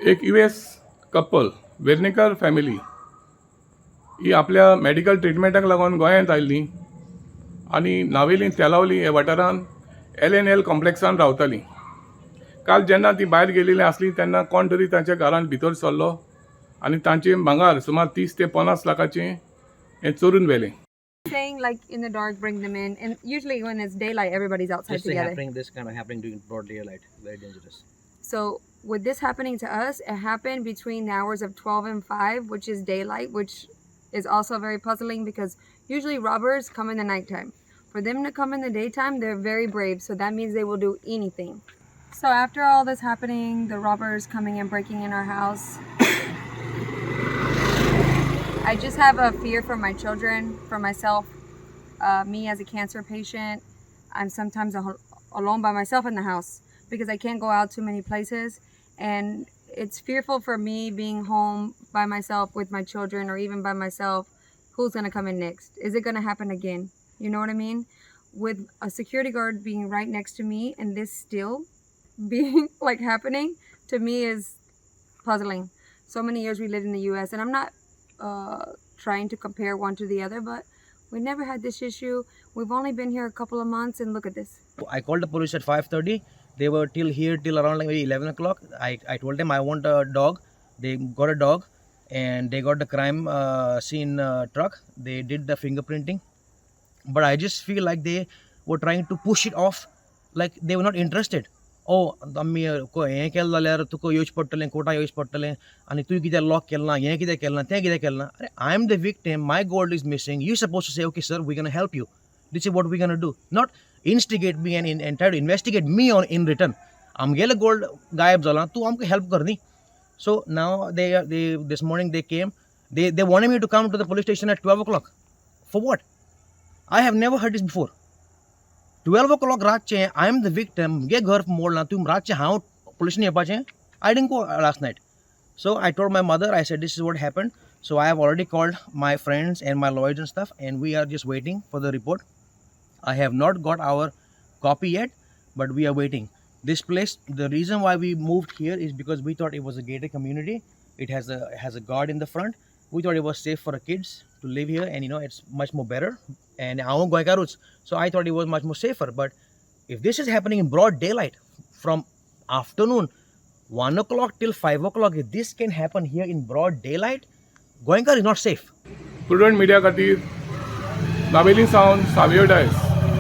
एक US couple Vernekar family ही आपल्या medical ट्रिटमेंटाक लागून गोंयांत आयिल्ली आनी नावेली तेलावली ह्या वाठारांत LNL कॉम्प्लेक्सान रावतालीं. काल जेन्ना ती भायर गेलेली आसली तेन्ना कोण तरी तांच्या घरांत भितर सरलो आनी तांचें भांगार सुमार 30 ते 50 लाखाचें हें चोरून व्हेलें. Saying like in the dark, bring them in, and usually when it's daylight, everybody's outside together. This kind of happening during broad daylight, very dangerous. So with this happening to us, it happened between the hours of 12 and 5, which is daylight, which is also very puzzling because usually robbers come in the nighttime. For them to come in the daytime, they're very brave, so that means they will do anything. So after all this happening, the robbers coming and breaking in our house, I just have a fear for my children, for myself, me as a cancer patient. I'm sometimes alone by myself in the house because I can't go out too many places, and it's fearful for me being home by myself with my children, or even by myself. Who's going to come in next? Is it going to happen again? You know what I mean? With a security guard being right next to me and this still being like happening to me is puzzling. So many years we lived in the US, and I'm not trying to compare one to the other, but we never had this issue. We've only been here a couple of months, and look at this. I called the police at 5:30. They were till around like maybe 11 o'clock. I told them I want a dog. They got a dog, and they got the crime scene truck. They did the fingerprinting, but I just feel like they were trying to push it off, like they were not interested. आम्ही हें केलें जाल्यार तुका येवचें पडटलें, कोर्टाक येवचें पडटलें, आनी तुवें कित्याक लॉक केलें ना, हें कित्याक केलें ना, तें कित्याक केलें ना. अरे, I am the victim, my gold is missing, you supposed to say, okay sir, we're going to help you, this is what we're going to do, not instigate me and try to investigate me on in return. आमगेलें gold गायब जालां, तूं आमकां help कर न्ही. So now they this morning they came, they wanted me to come to the police station at 12 o'clock. For what? I have never heard this before. 12 o'clock रातचे, I am the victim, गे घर मोडलां, तुम रातचे हांव पुलिशेन येवपाचें? I didn't go last night. So I told my mother, I said, this is what happened. So I have already called my friends and my lawyers and stuff, and we are just waiting for the report. I have not got our copy yet, but we are waiting. This place, the reason why we moved here is because we thought it was a gated community. It has a guard in the front. We thought it was safe for the kids to live here, and it's much more better. And so I thought it was much more safer. But if this is happening in broad daylight from afternoon 1 o'clock till 5 o'clock, if this can happen here in broad daylight, Goenka is not safe. Prudent Media खातीर नावेली सावन Savio DISE.